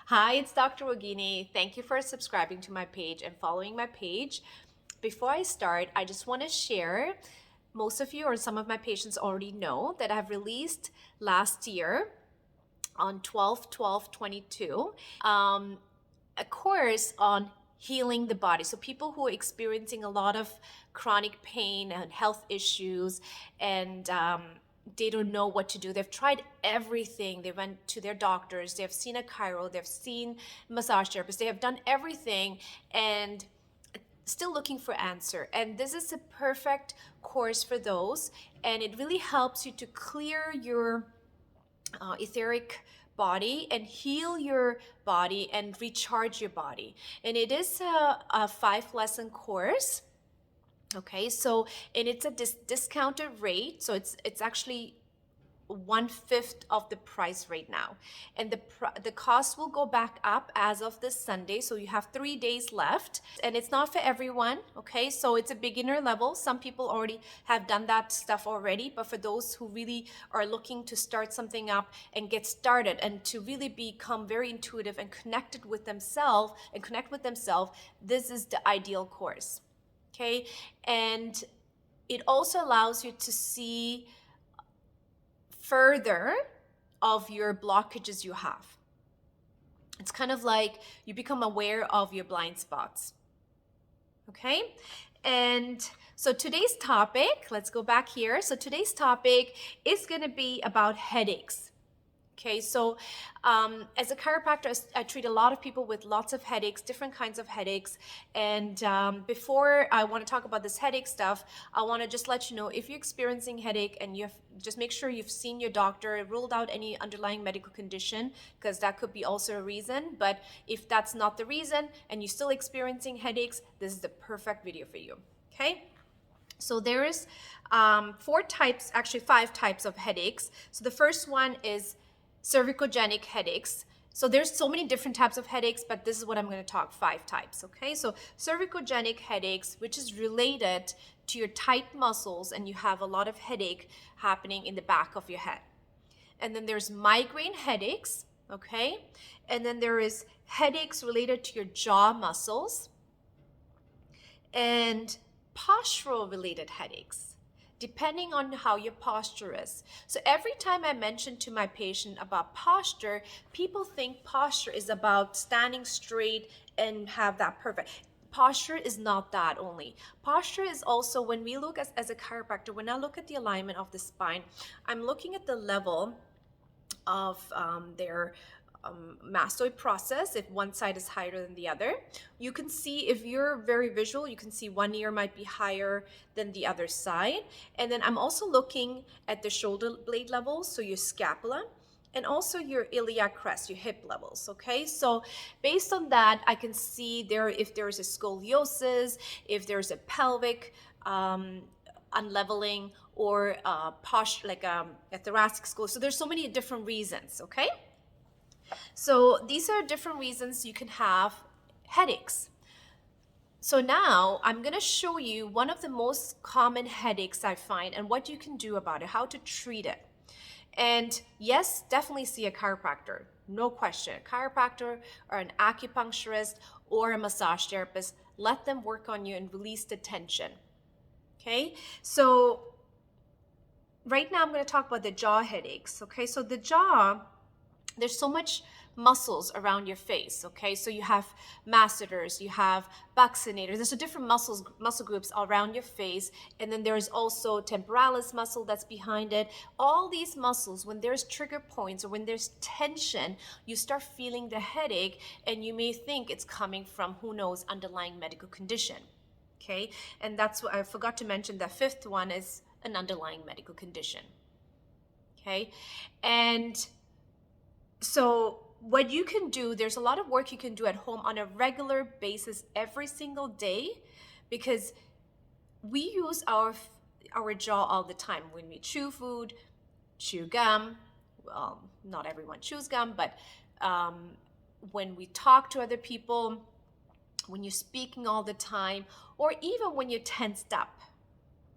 Hi, it's Dr. Wagini. Thank you for subscribing to my page and following my page. Before I start, I just want to share, most of you or some of my patients already know that I've released last year on 12/12/22 a course on healing the body. So people who are experiencing a lot of chronic pain and health issues and they don't know what to do. They've tried everything. They went to their doctors. They've seen a chiro. They've seen massage therapists. They have done everything and still looking for answer. And this is a perfect course for those. And it really helps you to clear your etheric body and heal your body and recharge your body. And it is a 5 lesson course. Okay, so and it's a discounted rate, so it's actually 1/5 of the price right now, and the cost will go back up as of this Sunday. So you have 3 days left, and it's not for everyone. Okay, so it's a beginner level. Some people already have done that stuff already, but for those who really are looking to start something up and get started and to really become very intuitive and connected with themselves and connect with themselves, this is the ideal course. Okay, and it also allows you to see further of your blockages you have. It's kind of like you become aware of your blind spots. Okay? And so today's topic, let's go back here. So today's topic is going to be about headaches. Okay, so as a chiropractor, I treat a lot of people with lots of headaches, different kinds of headaches. And before I want to talk about this headache stuff, I want to just let you know, if you're experiencing headache and just make sure you've seen your doctor, ruled out any underlying medical condition, because that could be also a reason. But if that's not the reason and you're still experiencing headaches, this is the perfect video for you. Okay? So there is 5 types of headaches. So the first one is cervicogenic headaches. So there's so many different types of headaches, but this is what I'm going to talk 5 types. Okay, so cervicogenic headaches, which is related to your tight muscles and you have a lot of headache happening in the back of your head. And then there's migraine headaches. Okay, and then there is headaches related to your jaw muscles and postural related headaches, depending on how your posture is. So every time I mention to my patient about posture, people think posture is about standing straight and have that perfect. Posture is not that only. Posture is also, when we look as a chiropractor, when I look at the alignment of the spine, I'm looking at the level of their mastoid process. If one side is higher than the other, you can see, if you're very visual, you can see one ear might be higher than the other side. And then I'm also looking at the shoulder blade levels, so your scapula, and also your iliac crest, your hip levels. Okay, so based on that, I can see if there's a scoliosis, if there's a pelvic unleveling, or posture, like a thoracic skull. So there's so many different reasons. Okay, so these are different reasons you can have headaches. So now I'm going to show you one of the most common headaches I find and what you can do about it, how to treat it. And yes, definitely see a chiropractor, no question. A chiropractor or an acupuncturist or a massage therapist, let them work on you and release the tension. Okay, so right now I'm going to talk about the jaw headaches. Okay, so the jaw, there's so much muscles around your face. Okay, so you have masseters, you have buccinators, there's different muscle groups around your face, and then there's also temporalis muscle that's behind it. All these muscles, when there's trigger points or when there's tension, you start feeling the headache, and you may think it's coming from, who knows, underlying medical condition. Okay, and that's what I forgot to mention. The 5th one is an underlying medical condition. Okay, and so what you can do, there's a lot of work you can do at home on a regular basis every single day, because we use our jaw all the time when we chew food, chew gum. Well, not everyone chews gum, but when we talk to other people, when you're speaking all the time, or even when you're tensed up,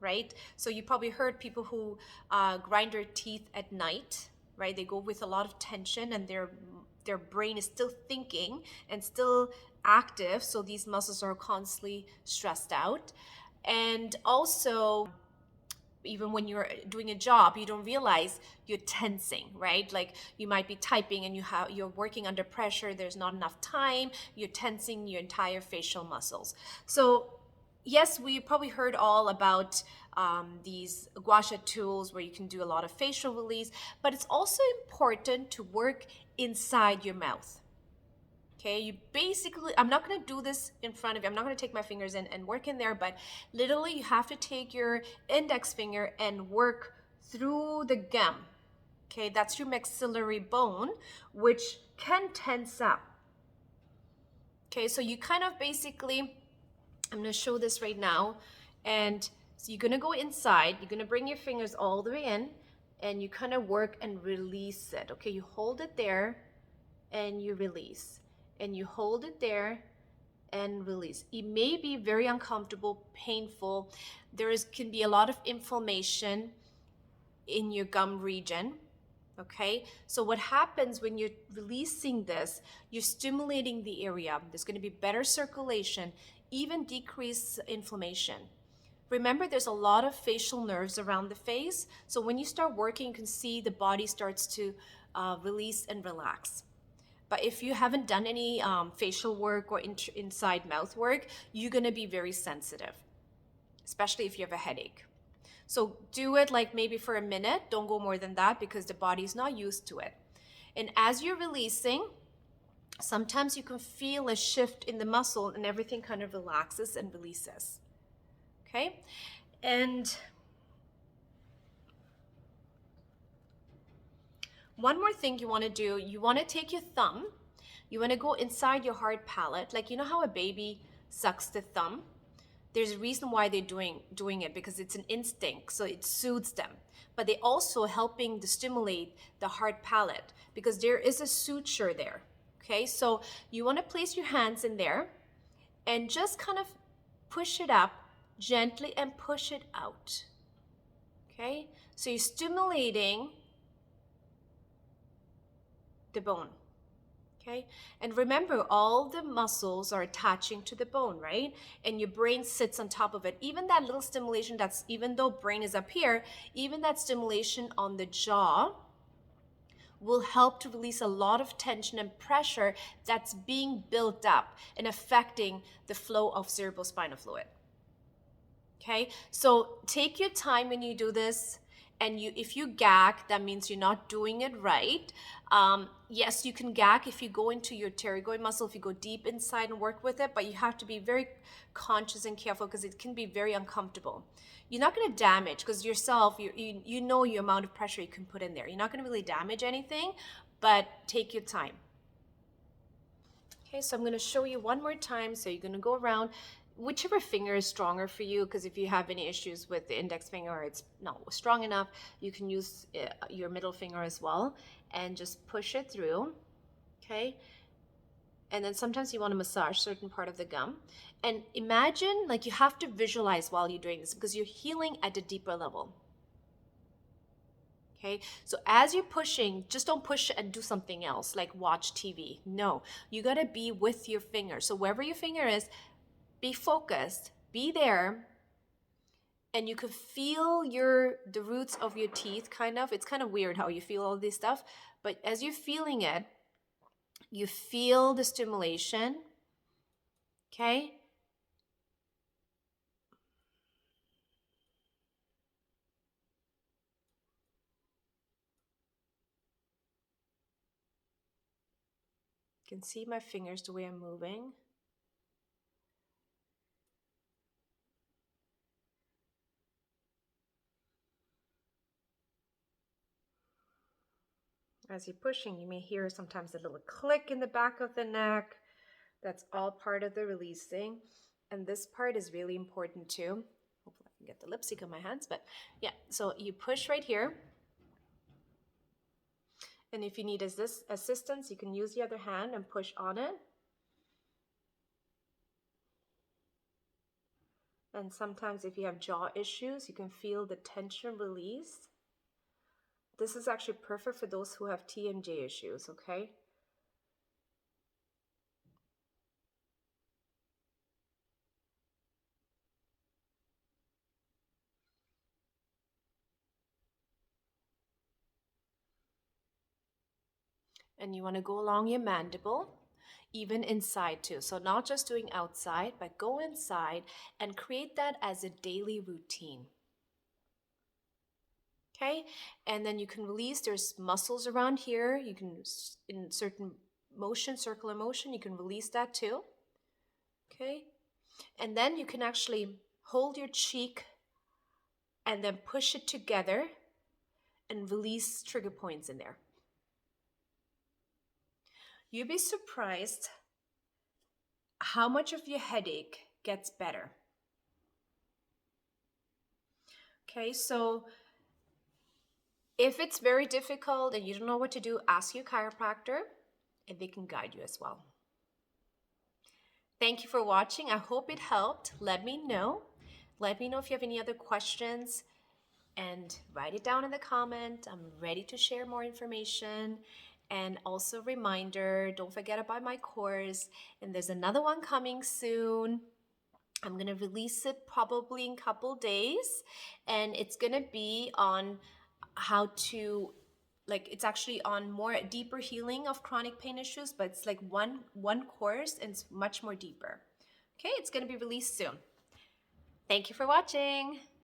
right? So you probably heard people who grind their teeth at night, right? They go with a lot of tension and they're their brain is still thinking and still active, so these muscles are constantly stressed out. And also, even when you're doing a job, you don't realize you're tensing, right? Like you might be typing and you're working under pressure, there's not enough time, you're tensing your entire facial muscles. So yes, we probably heard all about these gua sha tools where you can do a lot of facial release, but it's also important to work inside your mouth. Okay, you basically, I'm not going to do this in front of you. I'm not going to take my fingers in and work in there, but literally you have to take your index finger and work through the gum. Okay, that's your maxillary bone, which can tense up. Okay, so you kind of basically, I'm going to show this right now. And so you're going to go inside, you're going to bring your fingers all the way in, and you kind of work and release it. Okay, you hold it there and you release. And you hold it there and release. It may be very uncomfortable, painful. Can be a lot of inflammation in your gum region. Okay, so what happens when you're releasing this, you're stimulating the area. There's going to be better circulation, even decrease inflammation. Remember, there's a lot of facial nerves around the face. So when you start working, you can see the body starts to release and relax. But if you haven't done any facial work or inside mouth work, you're going to be very sensitive, especially if you have a headache. So do it like maybe for a minute. Don't go more than that because the body's not used to it. And as you're releasing, sometimes you can feel a shift in the muscle and everything kind of relaxes and releases. Okay? And one more thing you want to do, you want to take your thumb, you want to go inside your hard palate. Like, you know how a baby sucks the thumb? There's a reason why they're doing it, because it's an instinct, so it soothes them. But they also helping to stimulate the hard palate because there is a suture there. Okay, so you want to place your hands in there and just kind of push it up gently and push it out. Okay, so you're stimulating the bone. Okay, and remember, all the muscles are attaching to the bone, right? And your brain sits on top of it. Even that little stimulation, that's, even though brain is up here, even that stimulation on the jaw will help to release a lot of tension and pressure that's being built up and affecting the flow of cerebrospinal fluid. Okay, so take your time when you do this. And if you gag, that means you're not doing it right. Yes, you can gag if you go into your pterygoid muscle, if you go deep inside and work with it, but you have to be very conscious and careful because it can be very uncomfortable. You're not going to damage, because yourself, you know your amount of pressure you can put in there. You're not going to really damage anything, but take your time. Okay, so I'm going to show you one more time. So you're going to go around whichever finger is stronger for you, because if you have any issues with the index finger or it's not strong enough, you can use your middle finger as well and just push it through. Okay, and then sometimes you want to massage certain part of the gum, and imagine, like, you have to visualize while you're doing this because you're healing at a deeper level. Okay, so as you're pushing, just don't push and do something else like watch TV. No, you got to be with your finger. So wherever your finger is, be focused, be there, and you can feel the roots of your teeth kind of. It's kind of weird how you feel all this stuff, but as you're feeling it, you feel the stimulation, okay? You can see my fingers, the way I'm moving. As you're pushing, you may hear sometimes a little click in the back of the neck. That's all part of the releasing. And this part is really important too. Hopefully I can get the lipstick on my hands, but yeah. So you push right here. And if you need assistance, you can use the other hand and push on it. And sometimes if you have jaw issues, you can feel the tension release. This is actually perfect for those who have TMJ issues, okay? And you want to go along your mandible, even inside too. So not just doing outside, but go inside and create that as a daily routine. Okay, and then you can release, there's muscles around here. You can, in certain motion, circular motion, you can release that too. Okay, and then you can actually hold your cheek and then push it together and release trigger points in there. You'd be surprised how much of your headache gets better. Okay, so if it's very difficult and you don't know what to do, ask your chiropractor and they can guide you as well. Thank you for watching. I hope it helped. Let me know. Let me know if you have any other questions and write it down in the comment. I'm ready to share more information. And also reminder, don't forget about my course. And there's another one coming soon. I'm going to release it probably in a couple days. And it's going to be on how to, like, it's actually on more deeper healing of chronic pain issues, but it's like one course and it's much more deeper. Okay, it's going to be released soon. Thank you for watching.